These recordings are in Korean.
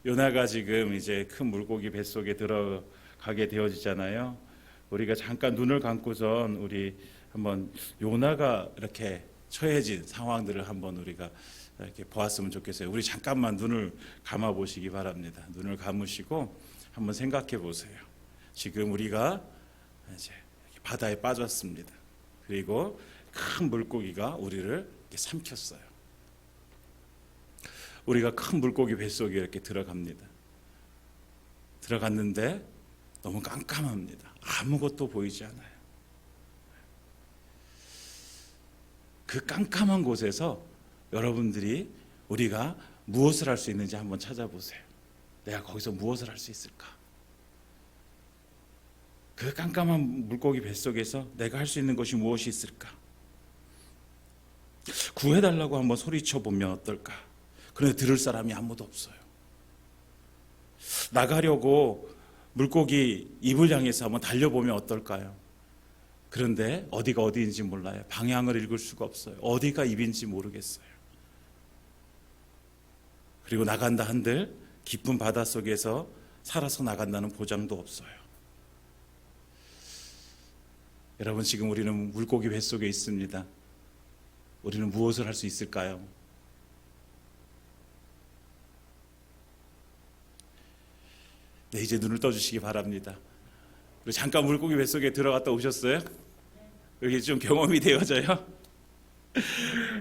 요나가 지금 이제 큰 물고기 뱃속에 들어가게 되어지잖아요. 우리가 잠깐 눈을 감고선 우리 한번 요나가 이렇게 처해진 상황들을 한번 우리가 이렇게 보았으면 좋겠어요. 우리 잠깐만 눈을 감아 보시기 바랍니다. 눈을 감으시고 한번 생각해 보세요. 지금 우리가 이제 바다에 빠졌습니다. 그리고 큰 물고기가 우리를 이렇게 삼켰어요. 우리가 큰 물고기 뱃속에 이렇게 들어갑니다. 들어갔는데 너무 깜깜합니다. 아무것도 보이지 않아요. 그 깜깜한 곳에서 여러분들이 우리가 무엇을 할 수 있는지 한번 찾아보세요. 내가 거기서 무엇을 할 수 있을까? 그 깜깜한 물고기 뱃속에서 내가 할 수 있는 것이 무엇이 있을까? 구해달라고 한번 소리쳐 보면 어떨까? 그런데 들을 사람이 아무도 없어요. 나가려고 물고기 입을 향해서 한번 달려보면 어떨까요? 그런데 어디가 어디인지 몰라요. 방향을 읽을 수가 없어요. 어디가 입인지 모르겠어요. 그리고 나간다 한들 깊은 바다 속에서 살아서 나간다는 보장도 없어요. 여러분, 지금 우리는 물고기 뱃속에 있습니다. 우리는 무엇을 할 수 있을까요? 네, 이제 눈을 떠주시기 바랍니다. 우리 잠깐 물고기 뱃속에 들어갔다 오셨어요? 여기 좀 경험이 되어져요?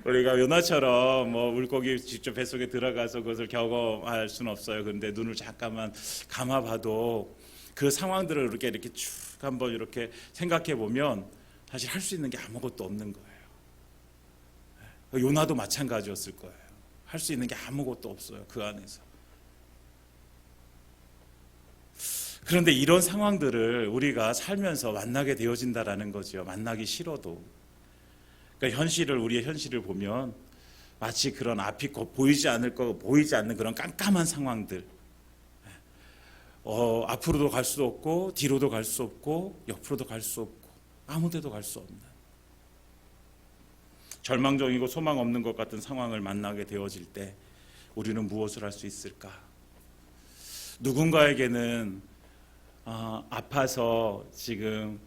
우리가 요나처럼 물고기 직접 뱃속에 들어가서 그것을 경험할 수는 없어요. 그런데 눈을 잠깐만 감아봐도 그 상황들을 이렇게 쭉 한번 이렇게 생각해 보면 사실 할 수 있는 게 아무것도 없는 거예요. 요나도 마찬가지였을 거예요. 할 수 있는 게 아무것도 없어요. 그 안에서. 그런데 이런 상황들을 우리가 살면서 만나게 되어진다라는 거죠. 만나기 싫어도. 그러니까 우리의 현실을 보면 마치 그런 앞이 보이지 않는 그런 깜깜한 상황들. 앞으로도 갈 수 없고 뒤로도 갈 수 없고 옆으로도 갈 수 없고 아무 데도 갈 수 없는 절망적이고 소망 없는 것 같은 상황을 만나게 되어질 때 우리는 무엇을 할 수 있을까? 누군가에게는 아파서 지금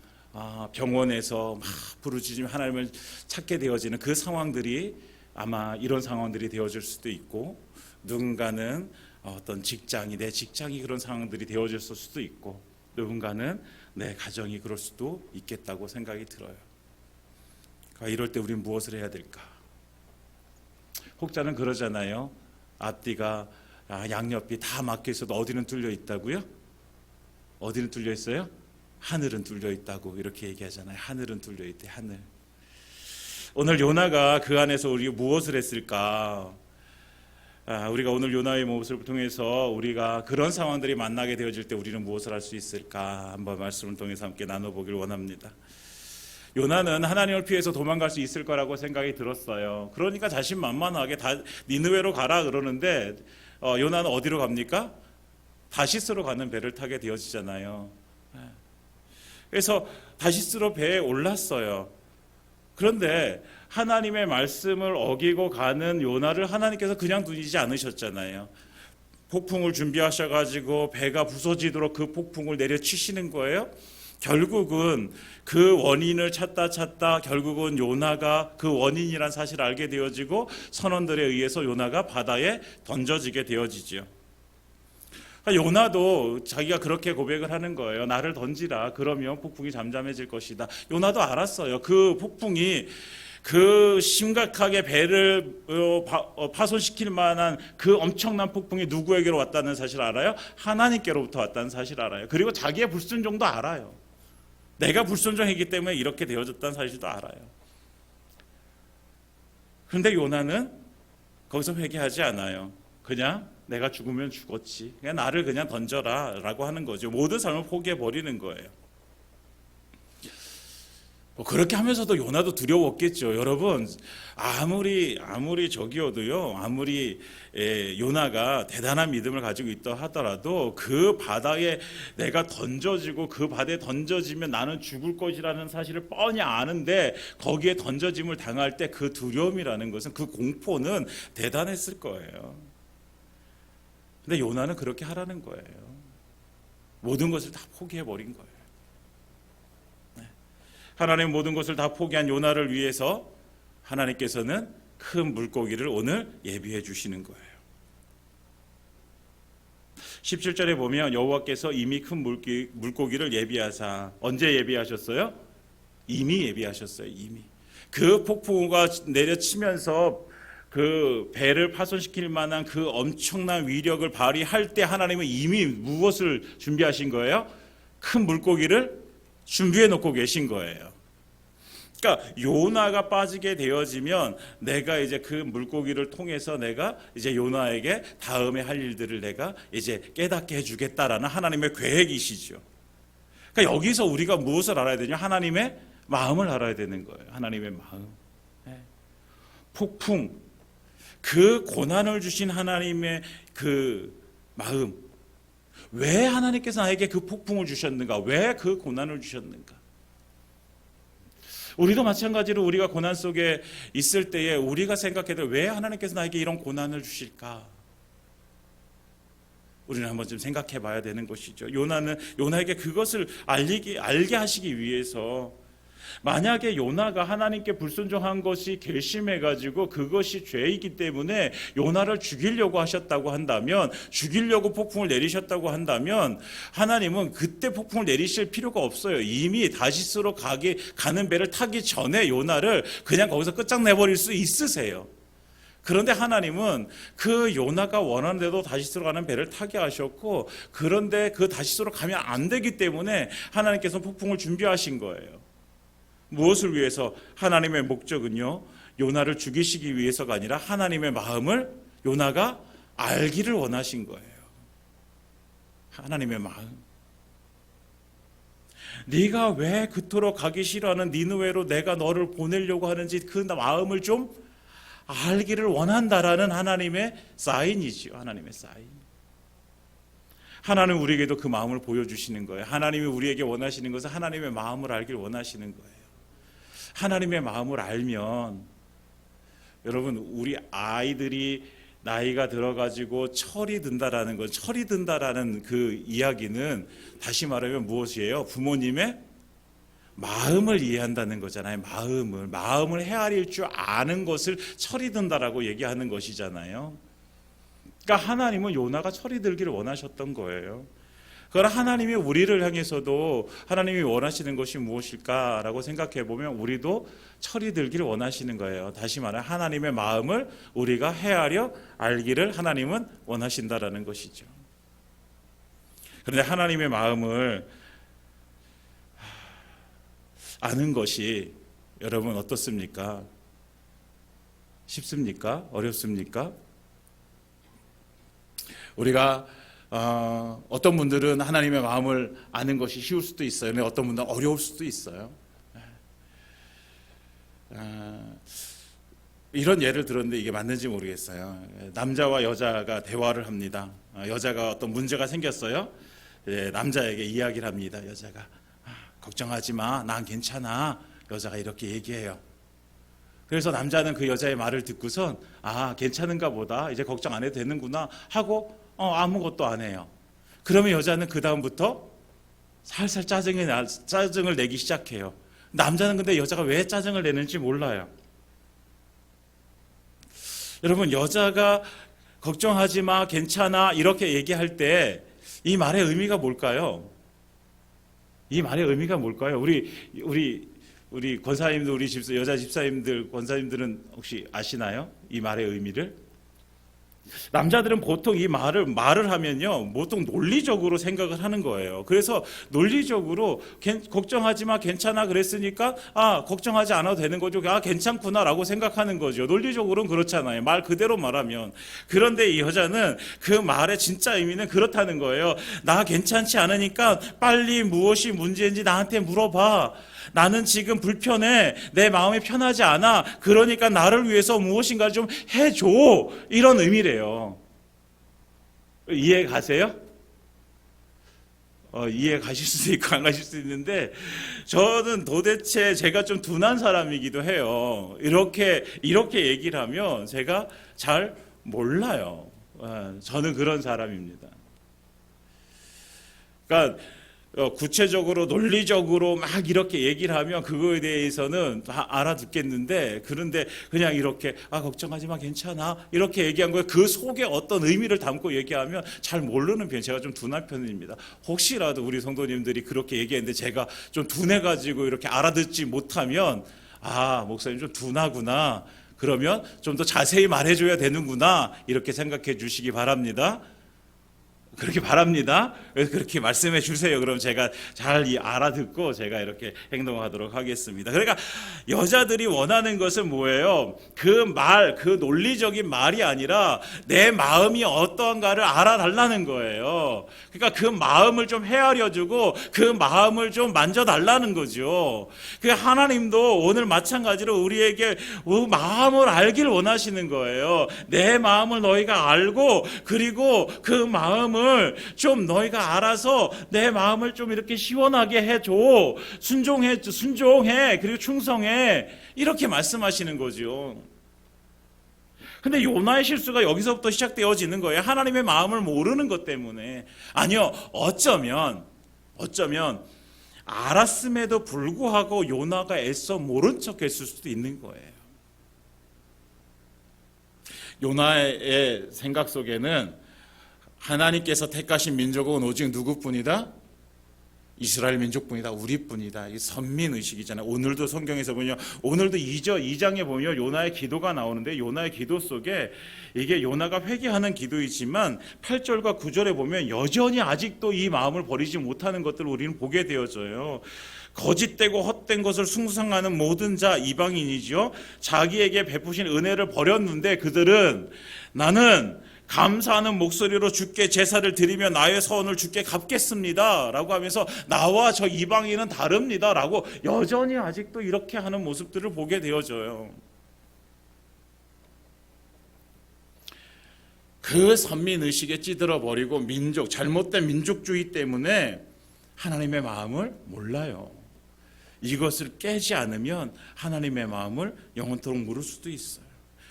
병원에서 막 부르짖으며 하나님을 찾게 되어지는 그 상황들이 아마 이런 상황들이 되어질 수도 있고, 누군가는 어떤 내 직장이 그런 상황들이 되어질 수도 있고, 누군가는 내 가정이 그럴 수도 있겠다고 생각이 들어요. 그러니까 이럴 때 우리는 무엇을 해야 될까? 혹자는 그러잖아요. 앞뒤가 양옆이 다 막혀 있어도 어디는 뚫려 있다고요? 어디는 뚫려 있어요? 하늘은 뚫려 있다고 이렇게 얘기하잖아요. 하늘은 뚫려 있대. 하늘. 오늘 요나가 그 안에서 우리가 무엇을 했을까? 우리가 오늘 요나의 모습을 통해서 우리가 그런 상황들이 만나게 되어질 때 우리는 무엇을 할 수 있을까? 한번 말씀을 통해서 함께 나눠보길 원합니다. 요나는 하나님을 피해서 도망갈 수 있을 거라고 생각이 들었어요. 그러니까 자신만만하게 니느웨로 가라 그러는데 요나는 어디로 갑니까? 다시스로 가는 배를 타게 되어지잖아요. 그래서 다시스로 배에 올랐어요. 그런데 하나님의 말씀을 어기고 가는 요나를 하나님께서 그냥 두지 않으셨잖아요. 폭풍을 준비하셔가지고 배가 부서지도록 그 폭풍을 내려치시는 거예요. 결국은 그 원인을 찾다 결국은 요나가 그 원인이란 사실을 알게 되어지고 선원들에 의해서 요나가 바다에 던져지게 되어지죠. 요나도 자기가 그렇게 고백을 하는 거예요. 나를 던지라. 그러면 폭풍이 잠잠해질 것이다. 요나도 알았어요. 그 폭풍이 그 심각하게 배를 파손시킬 만한 그 엄청난 폭풍이 누구에게로 왔다는 사실 알아요? 하나님께로부터 왔다는 사실 알아요. 그리고 자기의 불순종도 알아요. 내가 불순종했기 때문에 이렇게 되어졌다는 사실도 알아요. 그런데 요나는 거기서 회개하지 않아요. 그냥 내가 죽으면 죽었지. 그냥 나를 그냥 던져라 라고 하는 거죠. 모든 삶을 포기해버리는 거예요. 그렇게 하면서도 요나도 두려웠겠죠. 여러분, 아무리 저기여도요, 아무리 요나가 대단한 믿음을 가지고 있다 하더라도 그 바다에 내가 던져지고 그 바다에 던져지면 나는 죽을 것이라는 사실을 뻔히 아는데 거기에 던져짐을 당할 때 그 두려움이라는 것은, 그 공포는 대단했을 거예요. 근데 요나는 그렇게 하라는 거예요. 모든 것을 다 포기해버린 거예요. 하나님 모든 것을 다 포기한 요나를 위해서 하나님께서는 큰 물고기를 오늘 예비해 주시는 거예요. 17절에 보면 여호와께서 이미 큰 물고기를 예비하사, 언제 예비하셨어요? 이미 예비하셨어요. 이미. 그 폭풍우가 내려치면서 그 배를 파손시킬 만한 그 엄청난 위력을 발휘할 때 하나님은 이미 무엇을 준비하신 거예요? 큰 물고기를 준비해 놓고 계신 거예요. 그러니까 요나가 빠지게 되어지면 내가 이제 그 물고기를 통해서 내가 이제 요나에게 다음에 할 일들을 내가 이제 깨닫게 해주겠다라는 하나님의 계획이시죠. 그러니까 여기서 우리가 무엇을 알아야 되냐? 하나님의 마음을 알아야 되는 거예요. 하나님의 마음. 폭풍, 그 고난을 주신 하나님의 그 마음. 왜 하나님께서 나에게 그 폭풍을 주셨는가? 왜 그 고난을 주셨는가? 우리도 마찬가지로 우리가 고난 속에 있을 때에 우리가 생각해도 왜 하나님께서 나에게 이런 고난을 주실까? 우리는 한번 좀 생각해 봐야 되는 것이죠. 요나에게 그것을 알게 하시기 위해서, 만약에 요나가 하나님께 불순종한 것이 괘씸해가지고 그것이 죄이기 때문에 요나를 죽이려고 하셨다고 한다면, 죽이려고 폭풍을 내리셨다고 한다면 하나님은 그때 폭풍을 내리실 필요가 없어요. 이미 다시스로 가는 배를 타기 전에 요나를 그냥 거기서 끝장내버릴 수 있으세요. 그런데 하나님은 그 요나가 원하는 대로 다시스로 가는 배를 타게 하셨고, 그런데 그 다시스로 가면 안 되기 때문에 하나님께서 폭풍을 준비하신 거예요. 무엇을 위해서? 하나님의 목적은요, 요나를 죽이시기 위해서가 아니라 하나님의 마음을 요나가 알기를 원하신 거예요. 하나님의 마음. 네가 왜 그토록 가기 싫어하는 니느웨로 내가 너를 보내려고 하는지 그 마음을 좀 알기를 원한다라는 하나님의 사인이지요. 하나님의 사인. 하나님 우리에게도 그 마음을 보여주시는 거예요. 하나님이 우리에게 원하시는 것은 하나님의 마음을 알기를 원하시는 거예요. 하나님의 마음을 알면, 여러분, 우리 아이들이 나이가 들어가지고 철이 든다라는 건, 철이 든다라는 그 이야기는 다시 말하면 무엇이에요? 부모님의 마음을 이해한다는 거잖아요. 마음을 헤아릴 줄 아는 것을 철이 든다라고 얘기하는 것이잖아요. 그러니까 하나님은 요나가 철이 들기를 원하셨던 거예요. 그러나 하나님이 우리를 향해서도 하나님이 원하시는 것이 무엇일까라고 생각해 보면 우리도 철이 들기를 원하시는 거예요. 다시 말해 하나님의 마음을 우리가 헤아려 알기를 하나님은 원하신다라는 것이죠. 그런데 하나님의 마음을 아는 것이 여러분 어떻습니까? 쉽습니까? 어렵습니까? 우리가 어떤 분들은 하나님의 마음을 아는 것이 쉬울 수도 있어요. 근데 어떤 분들은 어려울 수도 있어요. 이런 예를 들었는데 이게 맞는지 모르겠어요. 남자와 여자가 대화를 합니다. 여자가 어떤 문제가 생겼어요. 남자에게 이야기를 합니다. 여자가 걱정하지 마, 난 괜찮아. 여자가 이렇게 얘기해요. 그래서 남자는 그 여자의 말을 듣고선 괜찮은가 보다, 이제 걱정 안 해도 되는구나 하고 아무것도 안 해요. 그러면 여자는 그 다음부터 살살 짜증을 내기 시작해요. 남자는 근데 여자가 왜 짜증을 내는지 몰라요. 여러분, 여자가 걱정하지 마, 괜찮아 이렇게 얘기할 때 이 말의 의미가 뭘까요? 이 말의 의미가 뭘까요? 우리 권사님들, 우리 여자 집사님들, 권사님들은 혹시 아시나요? 이 말의 의미를? 남자들은 보통 이 말을 하면요, 보통 논리적으로 생각을 하는 거예요. 그래서 논리적으로 걱정하지 마, 괜찮아 그랬으니까 걱정하지 않아도 되는 거죠. 괜찮구나라고 생각하는 거죠. 논리적으로는 그렇잖아요. 말 그대로 말하면. 그런데 이 여자는 그 말의 진짜 의미는 그렇다는 거예요. 나 괜찮지 않으니까 빨리 무엇이 문제인지 나한테 물어봐. 나는 지금 불편해. 내 마음이 편하지 않아. 그러니까 나를 위해서 무엇인가 좀 해줘. 이런 의미래요. 이해 가세요? 이해 가실 수도 있고 안 가실 수도 있는데, 저는 도대체 제가 좀 둔한 사람이기도 해요. 이렇게 얘기를 하면 제가 잘 몰라요. 저는 그런 사람입니다. 그러니까 구체적으로 논리적으로 막 이렇게 얘기를 하면 그거에 대해서는 다 알아듣겠는데, 그런데 그냥 이렇게 걱정하지 마 괜찮아 이렇게 얘기한 거예요. 그 속에 어떤 의미를 담고 얘기하면 잘 모르는 편. 제가 좀 둔한 편입니다. 혹시라도 우리 성도님들이 그렇게 얘기했는데 제가 좀 둔해가지고 이렇게 알아듣지 못하면 목사님 좀 둔하구나, 그러면 좀 더 자세히 말해줘야 되는구나 이렇게 생각해 주시기 바랍니다. 그렇게 바랍니다. 그렇게 말씀해 주세요. 그럼 제가 잘 알아듣고 제가 이렇게 행동하도록 하겠습니다. 그러니까 여자들이 원하는 것은 뭐예요? 그 논리적인 말이 아니라 내 마음이 어떠한가를 알아달라는 거예요. 그러니까 그 마음을 좀 헤아려주고 그 마음을 좀 만져달라는 거죠. 그 하나님도 오늘 마찬가지로 우리에게 마음을 알길 원하시는 거예요. 내 마음을 너희가 알고, 그리고 그 마음을 좀 너희가 알아서 내 마음을 좀 이렇게 시원하게 해줘. 순종해. 그리고 충성해. 이렇게 말씀하시는 거죠. 근데 요나의 실수가 여기서부터 시작되어지는 거예요. 하나님의 마음을 모르는 것 때문에. 아니요, 어쩌면 알았음에도 불구하고 요나가 애써 모른 척했을 수도 있는 거예요. 요나의 생각 속에는 하나님께서 택하신 민족은 오직 누구뿐이다? 이스라엘 민족뿐이다. 우리뿐이다. 이 선민의식이잖아요. 오늘도 성경에서 보면, 오늘도 2장에 보면 요나의 기도가 나오는데, 요나의 기도 속에 이게 요나가 회개하는 기도이지만 8절과 9절에 보면 여전히 아직도 이 마음을 버리지 못하는 것들을 우리는 보게 되어져요. 거짓되고 헛된 것을 숭상하는 모든 자, 이방인이죠. 자기에게 베푸신 은혜를 버렸는데 그들은 나는 감사하는 목소리로 주께 제사를 드리며 나의 서원을 주께 갚겠습니다 라고 하면서 나와 저 이방인은 다릅니다 라고 여전히 아직도 이렇게 하는 모습들을 보게 되어져요. 그 선민의식에 찌들어버리고 잘못된 민족주의 때문에 하나님의 마음을 몰라요. 이것을 깨지 않으면 하나님의 마음을 영원토록 모를 수도 있어요.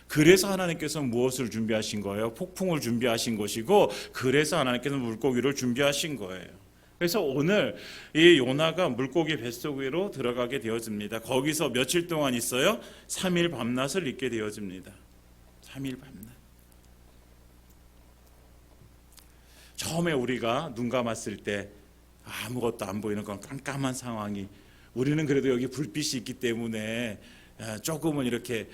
그래서 하나님께서 무엇을 준비하신 거예요? 폭풍을 준비하신 것이고, 그래서 하나님께서 물고기를 준비하신 거예요. 그래서 오늘 이 요나가 물고기 뱃속 위로 들어가게 되어집니다. 거기서 며칠 동안 있어요? 3일 밤낮을 있게 되어집니다. 3일 밤낮. 처음에 우리가 눈 감았을 때 아무것도 안 보이는 건 깜깜한 상황이, 우리는 그래도 여기 불빛이 있기 때문에 조금은 이렇게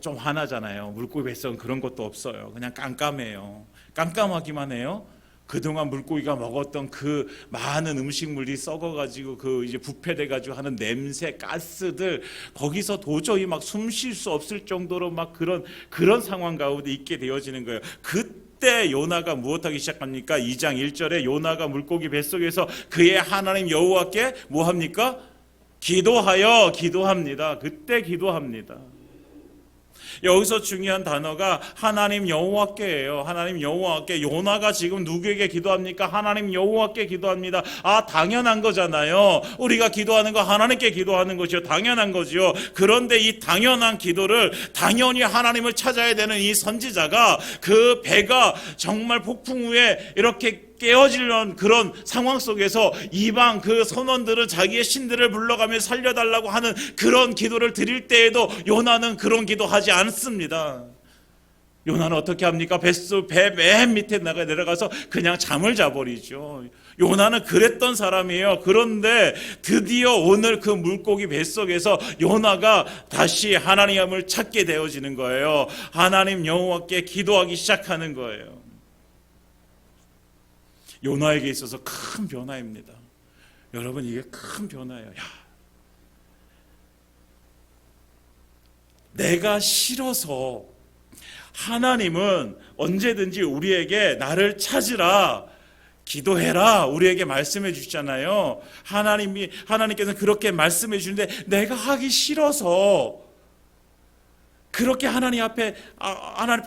좀 화나잖아요. 물고기 뱃속은 그런 것도 없어요. 그냥 깜깜해요. 깜깜하기만 해요. 그동안 물고기가 먹었던 그 많은 음식물이 썩어가지고 그 이제 부패돼가지고 하는 냄새, 가스들, 거기서 도저히 막 숨 쉴 수 없을 정도로 막 그런 상황 가운데 있게 되어지는 거예요. 그때 요나가 무엇하기 시작합니까? 2장 1절에 요나가 물고기 뱃속에서 그의 하나님 여호와께 뭐합니까? 기도합니다. 그때 기도합니다. 여기서 중요한 단어가 하나님 여호와께예요. 하나님 여호와께. 요나가 지금 누구에게 기도합니까? 하나님 여호와께 기도합니다. 당연한 거잖아요. 우리가 기도하는 거 하나님께 기도하는 것이요, 당연한 거지요. 그런데 이 당연한 기도를 당연히 하나님을 찾아야 되는 이 선지자가 그 배가 정말 폭풍 후에 이렇게 깨어지는 그런 상황 속에서 이방 그 선원들은 자기의 신들을 불러가며 살려달라고 하는 그런 기도를 드릴 때에도 요나는 그런 기도하지 않습니다. 요나는 어떻게 합니까? 배 맨 밑에 내려가서 그냥 잠을 자버리죠. 요나는 그랬던 사람이에요. 그런데 드디어 오늘 그 물고기 뱃속에서 요나가 다시 하나님을 찾게 되어지는 거예요. 하나님 여호와께 기도하기 시작하는 거예요. 요나에게 있어서 큰 변화입니다. 여러분, 이게 큰 변화예요. 내가 싫어서 하나님은 언제든지 우리에게 나를 찾으라, 기도해라 우리에게 말씀해 주시잖아요. 하나님께서는 그렇게 말씀해 주는데 내가 하기 싫어서 그렇게 하나님 앞에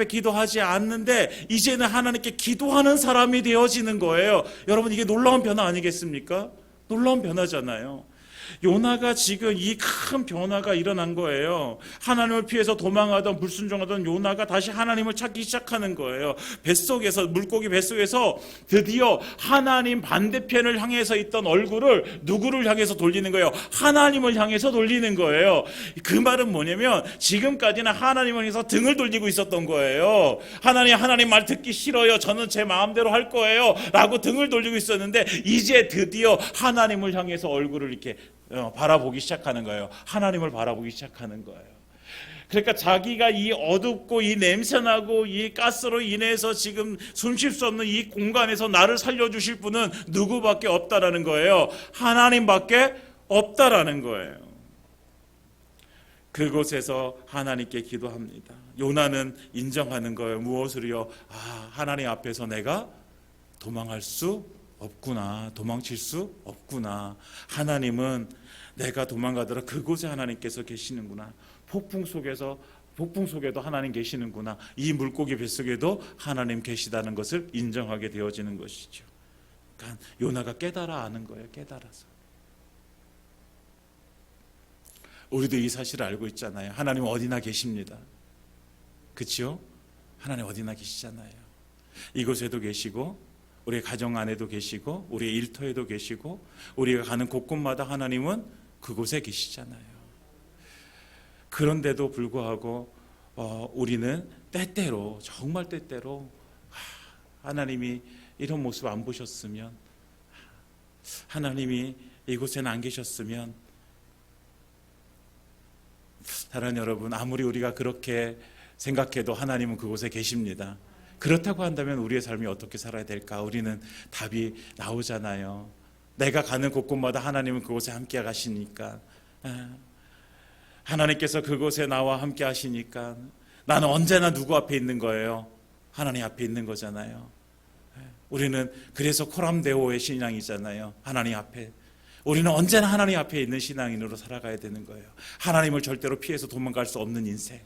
기도하지 않는데 이제는 하나님께 기도하는 사람이 되어지는 거예요. 여러분, 이게 놀라운 변화 아니겠습니까? 놀라운 변화잖아요. 요나가 지금 이 큰 변화가 일어난 거예요. 하나님을 피해서 도망하던 불순종하던 요나가 다시 하나님을 찾기 시작하는 거예요. 뱃속에서, 물고기 뱃속에서 드디어 하나님 반대편을 향해서 있던 얼굴을 누구를 향해서 돌리는 거예요? 하나님을 향해서 돌리는 거예요. 그 말은 뭐냐면 지금까지는 하나님을 향해서 등을 돌리고 있었던 거예요. 하나님 말 듣기 싫어요. 저는 제 마음대로 할 거예요. 라고 등을 돌리고 있었는데 이제 드디어 하나님을 향해서 얼굴을 이렇게 바라보기 시작하는 거예요. 하나님을 바라보기 시작하는 거예요. 그러니까 자기가 이 어둡고 이 냄새나고 이 가스로 인해서 지금 숨 쉴 수 없는 이 공간에서 나를 살려주실 분은 누구밖에 없다라는 거예요. 하나님밖에 없다라는 거예요. 그곳에서 하나님께 기도합니다. 요나는 인정하는 거예요. 무엇을요? 하나님 앞에서 내가 도망할 수 없구나. 도망칠 수 없구나. 하나님은 내가 도망가더라 그곳에 하나님께서 계시는구나. 폭풍 속에도 하나님 계시는구나. 이 물고기 뱃속에도 하나님 계시다는 것을 인정하게 되어지는 것이죠. 그러니까 요나가 깨달아 아는 거예요. 깨달아서. 우리도 이 사실을 알고 있잖아요. 하나님 어디나 계십니다. 그렇죠? 하나님 어디나 계시잖아요. 이곳에도 계시고 우리의 가정 안에도 계시고 우리의 일터에도 계시고 우리가 가는 곳곳마다 하나님은 그곳에 계시잖아요. 그런데도 불구하고 우리는 때때로 정말 때때로 하나님이 이런 모습 안 보셨으면, 하나님이 이곳에는 안 계셨으면, 사랑하는 여러분, 아무리 우리가 그렇게 생각해도 하나님은 그곳에 계십니다. 그렇다고 한다면 우리의 삶이 어떻게 살아야 될까? 우리는 답이 나오잖아요. 내가 가는 곳곳마다 하나님은 그곳에 함께 가시니까, 하나님께서 그곳에 나와 함께 하시니까 나는 언제나 누구 앞에 있는 거예요? 하나님 앞에 있는 거잖아요. 우리는 그래서 코람데오의 신앙이잖아요. 하나님 앞에. 우리는 언제나 하나님 앞에 있는 신앙인으로 살아가야 되는 거예요. 하나님을 절대로 피해서 도망갈 수 없는 인생.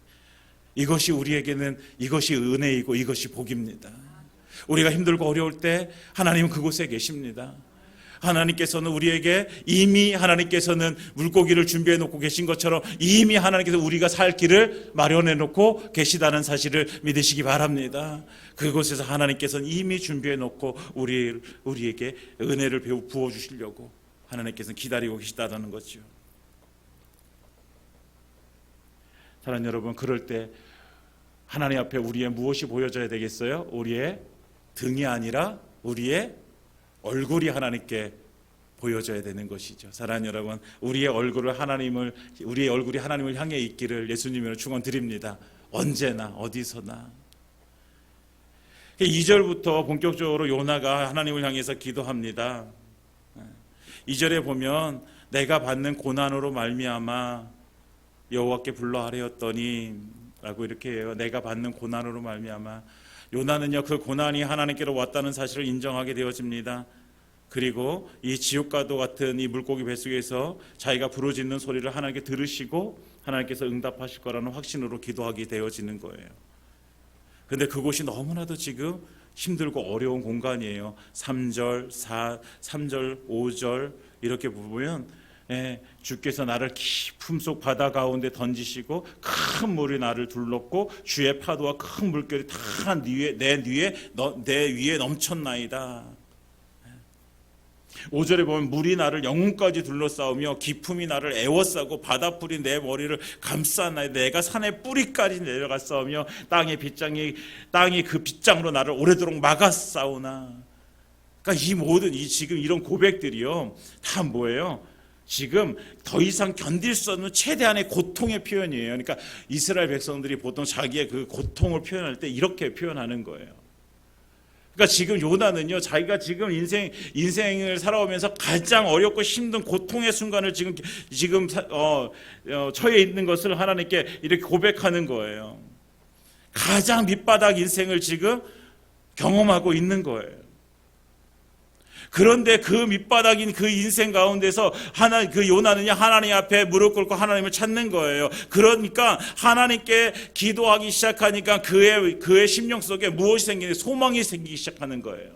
이것이 우리에게는 이것이 은혜이고 이것이 복입니다. 우리가 힘들고 어려울 때 하나님은 그곳에 계십니다. 하나님께서는 우리에게 이미 하나님께서는 물고기를 준비해 놓고 계신 것처럼 이미 하나님께서 우리가 살 길을 마련해 놓고 계시다는 사실을 믿으시기 바랍니다. 그곳에서 하나님께서는 이미 준비해 놓고 우리에게 은혜를 부어 주시려고 하나님께서는 기다리고 계시다는 거죠. 사랑하는 여러분, 그럴 때 하나님 앞에 우리의 무엇이 보여져야 되겠어요? 우리의 등이 아니라 우리의 얼굴이 하나님께 보여져야 되는 것이죠. 사랑하는 여러분, 우리의 얼굴이 하나님을 향해 있기를 예수님으로 축원드립니다. 언제나 어디서나. 2절부터 본격적으로 요나가 하나님을 향해서 기도합니다. 2절에 보면 내가 받는 고난으로 말미암아 여호와께 불러 아뢰었더니 라고 이렇게 해요. 내가 받는 고난으로 말미암아. 요나는요, 그 고난이 하나님께로 왔다는 사실을 인정하게 되어집니다. 그리고 이 지옥과도 같은 이 물고기 뱃속에서 자기가 부르짖는 소리를 하나님께 들으시고 하나님께서 응답하실 거라는 확신으로 기도하게 되어지는 거예요. 그런데 그곳이 너무나도 지금 힘들고 어려운 공간이에요. 3절, 5절 이렇게 보면 주께서 나를 깊음 속 바다 가운데 던지시고 큰 물이 나를 둘렀고 주의 파도와 큰 물결이 다 내 위에 넘쳤나이다. 5절에 보면 물이 나를 영혼까지 둘러싸우며 기품이 나를 애워싸고 바닷불이 내 머리를 감싸나이다. 내가 산의 뿌리까지 내려갔사오며 땅이 그 빗장으로 나를 오래도록 막았사오나. 그러니까 이 모든 지금 이런 고백들이요 다 뭐예요? 지금 더 이상 견딜 수 없는 최대한의 고통의 표현이에요. 그러니까 이스라엘 백성들이 보통 자기의 그 고통을 표현할 때 이렇게 표현하는 거예요. 그러니까 지금 요나는요, 자기가 지금 인생을 살아오면서 가장 어렵고 힘든 고통의 순간을 지금 처해 있는 것을 하나님께 이렇게 고백하는 거예요. 가장 밑바닥 인생을 지금 경험하고 있는 거예요. 그런데 그 밑바닥인 그 인생 가운데서 그 요나는요, 하나님 앞에 무릎 꿇고 하나님을 찾는 거예요. 그러니까 하나님께 기도하기 시작하니까 그의 심령 속에 무엇이 생기냐, 소망이 생기기 시작하는 거예요.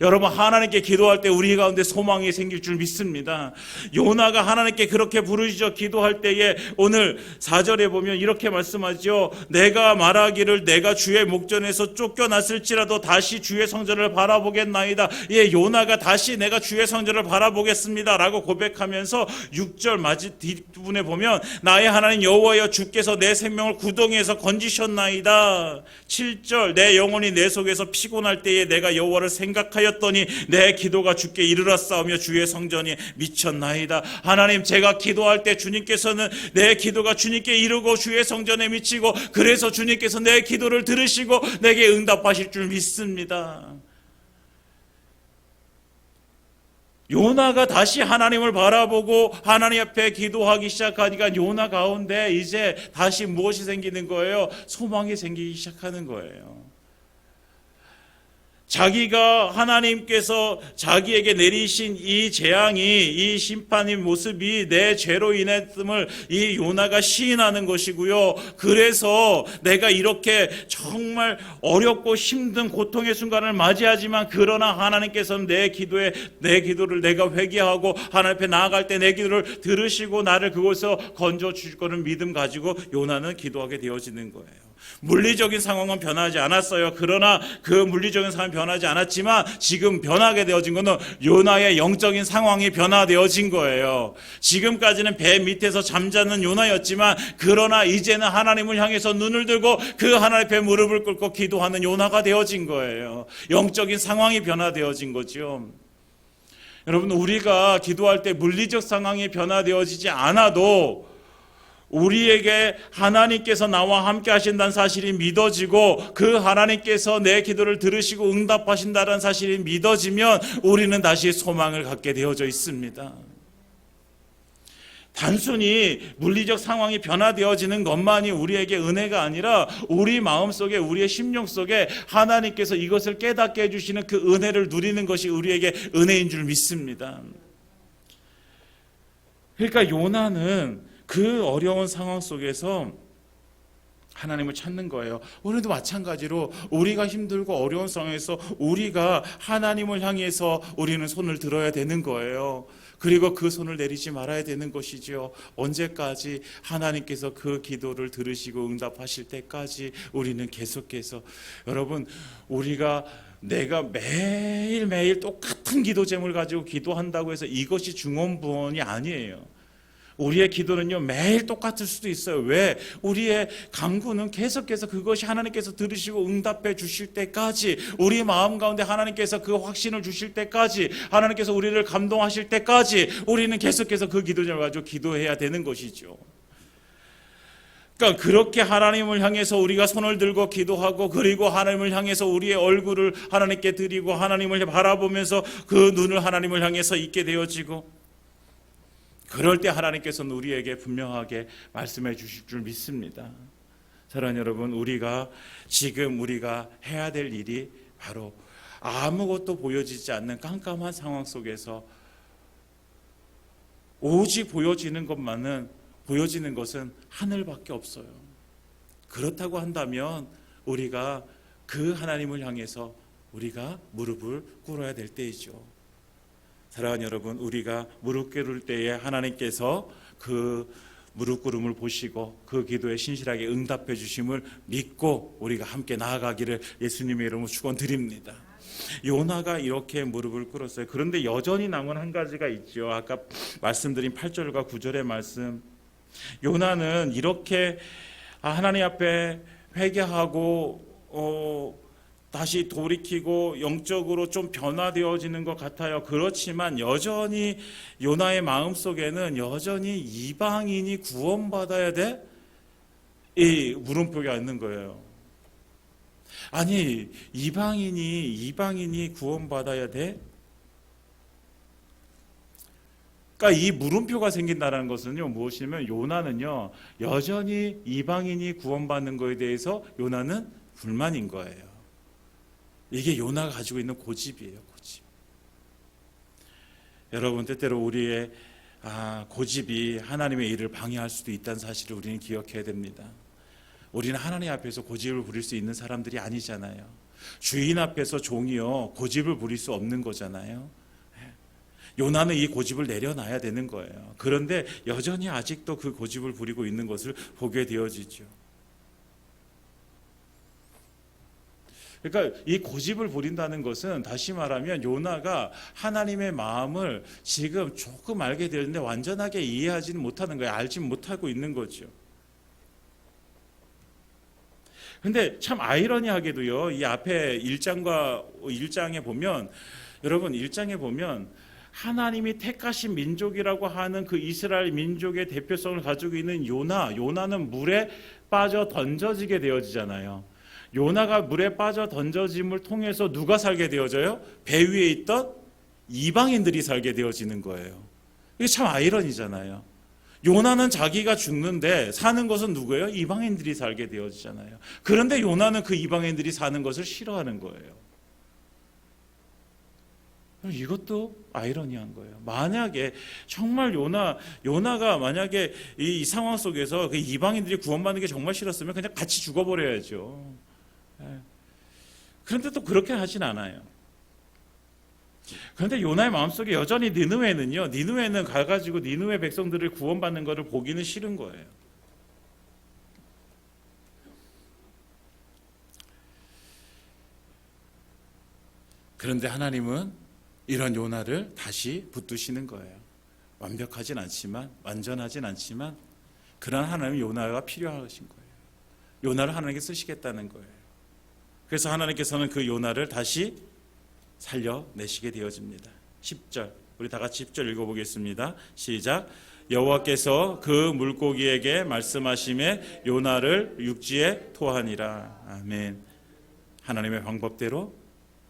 여러분, 하나님께 기도할 때 우리 가운데 소망이 생길 줄 믿습니다. 요나가 하나님께 그렇게 부르짖어 기도할 때에 오늘 4절에 보면 이렇게 말씀하죠. 내가 말하기를 내가 주의 목전에서 쫓겨났을지라도 다시 주의 성전을 바라보겠나이다. 예, 요나가 다시 내가 주의 성전을 바라보겠습니다 라고 고백하면서 6절 마지 뒷부분에 보면 나의 하나님 여호와여 주께서 내 생명을 구덩이에서 건지셨나이다. 7절 내 영혼이 내 속에서 피곤할 때에 내가 여호와를 생각하였더니 내 기도가 주께 이르렀사오며 주의 성전이 미쳤나이다. 하나님, 제가 기도할 때 주님께서는 내 기도가 주님께 이르고 주의 성전에 미치고 그래서 주님께서 내 기도를 들으시고 내게 응답하실 줄 믿습니다. 요나가 다시 하나님을 바라보고 하나님 앞에 기도하기 시작하니까 요나 가운데 이제 다시 무엇이 생기는 거예요? 소망이 생기기 시작하는 거예요. 자기가 하나님께서 자기에게 내리신 이 재앙이, 이 심판의 모습이 내 죄로 인했음을 이 요나가 시인하는 것이고요. 그래서 내가 이렇게 정말 어렵고 힘든 고통의 순간을 맞이하지만 그러나 하나님께서는 내 기도를 내가 회개하고 하나님 앞에 나아갈 때 내 기도를 들으시고 나를 그곳에서 건져 주실 거는 믿음 가지고 요나는 기도하게 되어지는 거예요. 물리적인 상황은 변하지 않았어요. 그러나 그 물리적인 상황이 변하지 않았지만 지금 변하게 되어진 것은 요나의 영적인 상황이 변화되어진 거예요. 지금까지는 배 밑에서 잠자는 요나였지만 그러나 이제는 하나님을 향해서 눈을 들고 그 하나님 앞에 무릎을 꿇고 기도하는 요나가 되어진 거예요. 영적인 상황이 변화되어진 거죠. 여러분, 우리가 기도할 때 물리적 상황이 변화되어지지 않아도 우리에게 하나님께서 나와 함께 하신다는 사실이 믿어지고 그 하나님께서 내 기도를 들으시고 응답하신다는 사실이 믿어지면 우리는 다시 소망을 갖게 되어져 있습니다. 단순히 물리적 상황이 변화되어지는 것만이 우리에게 은혜가 아니라 우리 마음속에, 우리의 심령 속에 하나님께서 이것을 깨닫게 해주시는 그 은혜를 누리는 것이 우리에게 은혜인 줄 믿습니다. 그러니까 요나는 그 어려운 상황 속에서 하나님을 찾는 거예요. 오늘도 마찬가지로 우리가 힘들고 어려운 상황에서 우리가 하나님을 향해서 우리는 손을 들어야 되는 거예요. 그리고 그 손을 내리지 말아야 되는 것이죠. 언제까지? 하나님께서 그 기도를 들으시고 응답하실 때까지 우리는 계속해서, 여러분, 우리가 내가 매일매일 똑같은 기도 제목을 가지고 기도한다고 해서 이것이 중언부언이 아니에요. 우리의 기도는요 매일 똑같을 수도 있어요. 왜? 우리의 간구는 계속해서 그것이 하나님께서 들으시고 응답해 주실 때까지, 우리 마음 가운데 하나님께서 그 확신을 주실 때까지, 하나님께서 우리를 감동하실 때까지 우리는 계속해서 그 기도를 가지고 기도해야 되는 것이죠. 그러니까 그렇게 하나님을 향해서 우리가 손을 들고 기도하고 그리고 하나님을 향해서 우리의 얼굴을 하나님께 드리고 하나님을 바라보면서 그 눈을 하나님을 향해서 있게 되어지고, 그럴 때 하나님께서는 우리에게 분명하게 말씀해 주실 줄 믿습니다. 사랑하는 여러분, 우리가 지금 우리가 해야 될 일이 바로 아무것도 보여지지 않는 깜깜한 상황 속에서 오직 보여지는 것은 하늘밖에 없어요. 그렇다고 한다면 우리가 그 하나님을 향해서 우리가 무릎을 꿇어야 될 때이죠. 사랑하는 여러분, 우리가 무릎 꿇을 때에 하나님께서 그 무릎 꿇음을 보시고 그 기도에 신실하게 응답해 주심을 믿고 우리가 함께 나아가기를 예수님의 이름으로 축원드립니다. 요나가 이렇게 무릎을 꿇었어요. 그런데 여전히 남은 한 가지가 있죠. 아까 말씀드린 8절과 9절의 말씀. 요나는 이렇게 하나님 앞에 회개하고 다시 돌이키고 영적으로 좀 변화되어지는 것 같아요. 그렇지만 여전히 요나의 마음속에는 여전히 이방인이 구원받아야 돼? 이 물음표가 있는 거예요. 아니, 이방인이 구원받아야 돼? 그러니까 이 물음표가 생긴다는 것은요, 무엇이냐면 요나는요 여전히 이방인이 구원받는 것에 대해서 요나는 불만인 거예요. 이게 요나가 가지고 있는 고집이에요. 고집. 여러분, 때때로 우리의 고집이 하나님의 일을 방해할 수도 있다는 사실을 우리는 기억해야 됩니다. 우리는 하나님 앞에서 고집을 부릴 수 있는 사람들이 아니잖아요. 주인 앞에서 종이요 고집을 부릴 수 없는 거잖아요. 요나는 이 고집을 내려놔야 되는 거예요. 그런데 여전히 아직도 그 고집을 부리고 있는 것을 보게 되어지죠. 그러니까 이 고집을 부린다는 것은 다시 말하면 요나가 하나님의 마음을 지금 조금 알게 되었는데 완전하게 이해하지는 못하는 거예요. 알지 못하고 있는 거죠. 근데 참 아이러니하게도요. 이 앞에 1장에 보면 여러분 1장에 보면 하나님이 택하신 민족이라고 하는 그 이스라엘 민족의 대표성을 가지고 있는 요나는 물에 빠져 던져지게 되어지잖아요. 요나가 물에 빠져 던져짐을 통해서 누가 살게 되어져요? 배 위에 있던 이방인들이 살게 되어지는 거예요. 이게 참 아이러니잖아요. 요나는 자기가 죽는데 사는 것은 누구예요? 이방인들이 살게 되어지잖아요. 그런데 요나는 그 이방인들이 사는 것을 싫어하는 거예요. 이것도 아이러니한 거예요. 만약에 정말 요나가 만약에 이 상황 속에서 그 이방인들이 구원받는 게 정말 싫었으면 그냥 같이 죽어버려야죠. 그런데 또 그렇게 하진 않아요. 그런데 요나의 마음속에 여전히 니느웨는 가가지고 니느웨 백성들을 구원받는 것을 보기는 싫은 거예요. 그런데 하나님은 이런 요나를 다시 붙드시는 거예요. 완벽하진 않지만, 완전하진 않지만, 그런 하나님 요나가 필요하신 거예요. 요나를 하나님께 쓰시겠다는 거예요. 그래서 하나님께서는 그 요나를 다시 살려내시게 되어집니다. 10절, 우리 다 같이 10절 읽어보겠습니다. 시작. 여호와께서 그 물고기에게 말씀하심에 요나를 육지에 토하니라. 아멘. 하나님의 방법대로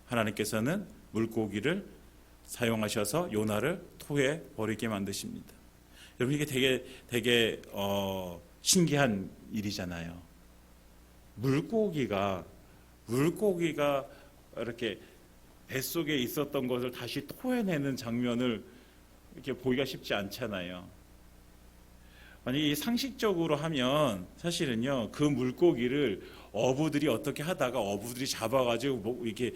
하나님께서는 물고기를 사용하셔서 요나를 토해 버리게 만드십니다. 여러분 이게 되게 신기한 일이잖아요. 물고기가 이렇게 뱃속에 있었던 것을 다시 토해내는 장면을 이렇게 보기가 쉽지 않잖아요. 만약에 상식적으로 하면 사실은요 그 물고기를 어부들이 어떻게 하다가 어부들이 잡아가지고 이렇게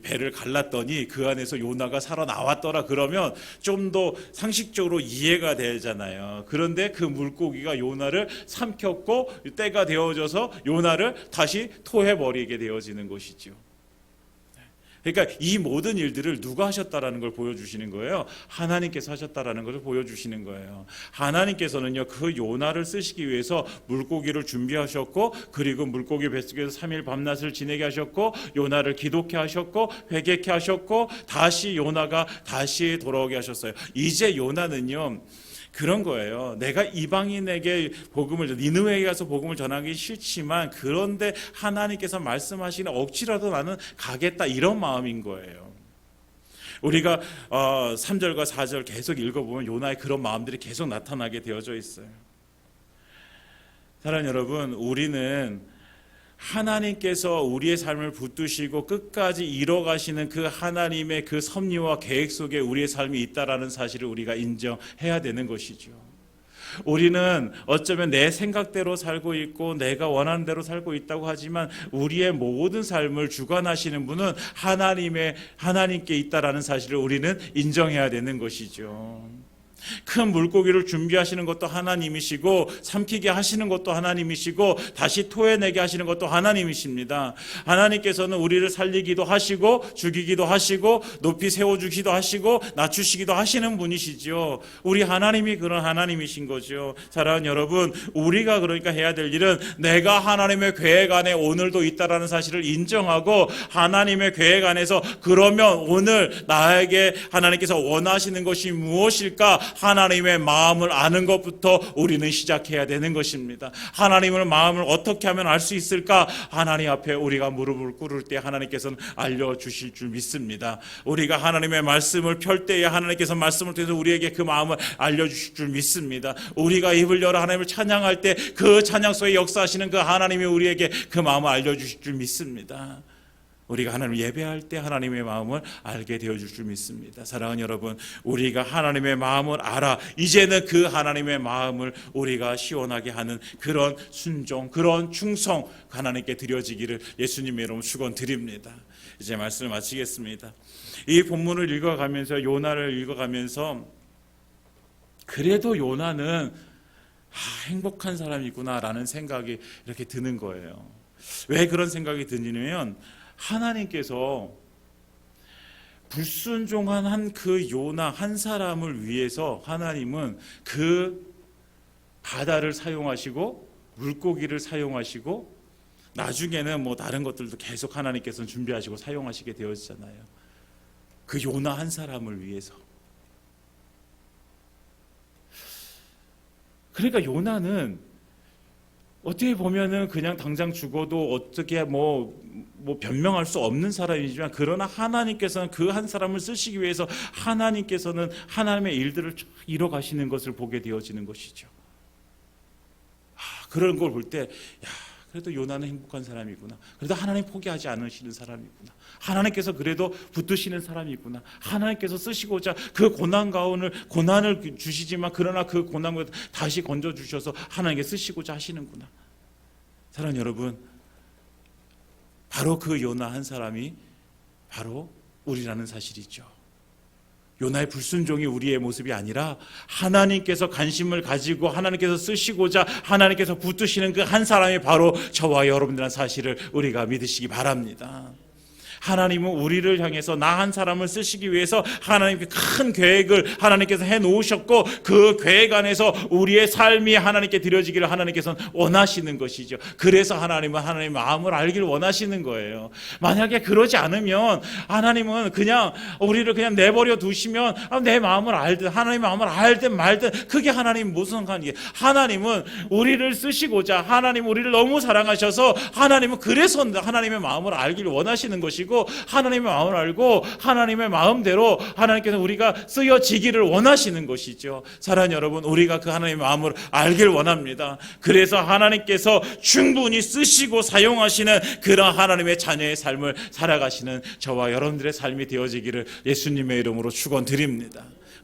배를 갈랐더니 그 안에서 요나가 살아나왔더라 그러면 좀 더 상식적으로 이해가 되잖아요. 그런데 그 물고기가 요나를 삼켰고 때가 되어져서 요나를 다시 토해버리게 되어지는 것이죠. 그러니까 이 모든 일들을 누가 하셨다라는 걸 보여주시는 거예요. 하나님께서 하셨다라는 것을 보여주시는 거예요. 하나님께서는요 그 요나를 쓰시기 위해서 물고기를 준비하셨고 그리고 물고기 뱃속에서 3일 밤낮을 지내게 하셨고 요나를 기독케 하셨고 회개케 하셨고 다시 요나가 다시 돌아오게 하셨어요. 이제 요나는요 그런 거예요. 내가 이방인에게 니느웨에 가서 복음을 전하기 싫지만 그런데 하나님께서 말씀하시는 억지라도 나는 가겠다 이런 마음인 거예요. 우리가 3절과 4절 계속 읽어보면 요나의 그런 마음들이 계속 나타나게 되어져 있어요. 사랑하는 여러분, 우리는 하나님께서 우리의 삶을 붙드시고 끝까지 이뤄가시는 그 하나님의 그 섭리와 계획 속에 우리의 삶이 있다라는 사실을 우리가 인정해야 되는 것이죠. 우리는 어쩌면 내 생각대로 살고 있고 내가 원하는 대로 살고 있다고 하지만 우리의 모든 삶을 주관하시는 분은 하나님께 있다라는 사실을 우리는 인정해야 되는 것이죠. 큰 물고기를 준비하시는 것도 하나님이시고 삼키게 하시는 것도 하나님이시고 다시 토해내게 하시는 것도 하나님이십니다. 하나님께서는 우리를 살리기도 하시고 죽이기도 하시고 높이 세워주기도 하시고 낮추시기도 하시는 분이시죠. 우리 하나님이 그런 하나님이신 거죠. 사랑하는 여러분, 우리가 그러니까 해야 될 일은 내가 하나님의 계획 안에 오늘도 있다라는 사실을 인정하고 하나님의 계획 안에서 그러면 오늘 나에게 하나님께서 원하시는 것이 무엇일까 하나님의 마음을 아는 것부터 우리는 시작해야 되는 것입니다. 하나님의 마음을 어떻게 하면 알 수 있을까? 하나님 앞에 우리가 무릎을 꿇을 때 하나님께서는 알려주실 줄 믿습니다. 우리가 하나님의 말씀을 펼 때에 하나님께서 말씀을 통해서 우리에게 그 마음을 알려주실 줄 믿습니다. 우리가 입을 열어 하나님을 찬양할 때 그 찬양 속에 역사하시는 그 하나님이 우리에게 그 마음을 알려주실 줄 믿습니다. 우리가 하나님을 예배할 때 하나님의 마음을 알게 되어줄 줄 믿습니다. 사랑하는 여러분, 우리가 하나님의 마음을 알아 이제는 그 하나님의 마음을 우리가 시원하게 하는 그런 순종, 그런 충성 하나님께 드려지기를 예수님의 이름으로 축원드립니다. 이제 말씀을 마치겠습니다. 이 본문을 읽어가면서, 요나를 읽어가면서 그래도 요나는 행복한 사람이구나라는 생각이 이렇게 드는 거예요. 왜 그런 생각이 드냐면 하나님께서 불순종한 한 그 요나 한 사람을 위해서 하나님은 그 바다를 사용하시고 물고기를 사용하시고 나중에는 뭐 다른 것들도 계속 하나님께서는 준비하시고 사용하시게 되어지잖아요. 그 요나 한 사람을 위해서. 그러니까 요나는 어떻게 보면은 그냥 당장 죽어도 어떻게 뭐 변명할 수 없는 사람이지만, 그러나 하나님께서는 그 한 사람을 쓰시기 위해서 하나님께서는 하나님의 일들을 이뤄 가시는 것을 보게 되어지는 것이죠. 그런 걸 볼 때, 그래도 요나는 행복한 사람이구나. 그래도 하나님 포기하지 않으시는 사람이구나. 하나님께서 그래도 붙드시는 사람이구나. 하나님께서 쓰시고자 그 고난을 주시지만 그러나 그 고난을 다시 건져 주셔서 하나님께 쓰시고자 하시는구나. 사랑하는 여러분, 바로 그 요나 한 사람이 바로 우리라는 사실이죠. 요나의 불순종이 우리의 모습이 아니라 하나님께서 관심을 가지고 하나님께서 쓰시고자 하나님께서 붙드시는 그 한 사람이 바로 저와 여러분들이라는 사실을 우리가 믿으시기 바랍니다. 하나님은 우리를 향해서 나 한 사람을 쓰시기 위해서 하나님께 큰 계획을 하나님께서 해놓으셨고, 그 계획 안에서 우리의 삶이 하나님께 드려지기를 하나님께서는 원하시는 것이죠. 그래서 하나님은 하나님의 마음을 알기를 원하시는 거예요. 만약에 그러지 않으면 하나님은 그냥 우리를 그냥 내버려 두시면 내 마음을 알든 하나님의 마음을 알든 말든 그게 하나님 무슨 상관이에요. 하나님은 우리를 쓰시고자, 하나님 우리를 너무 사랑하셔서 하나님은 그래서 하나님의 마음을 알기를 원하시는 것이고, 하나님의 마음을 알고 하나님의 마음대로 하나님께서 우리가 쓰여지기를 원하시는 것이죠. 사랑하는 여러분, 우리가 그 하나님의 마음을 알길 원합니다. 그래서 하나님께서 충분히 쓰시고 사용하시는 그런 하나님의 자녀의 삶을 살아가시는 저와 여러분들의 삶이 되어지기를 예수님의 이름으로 축원드립니다.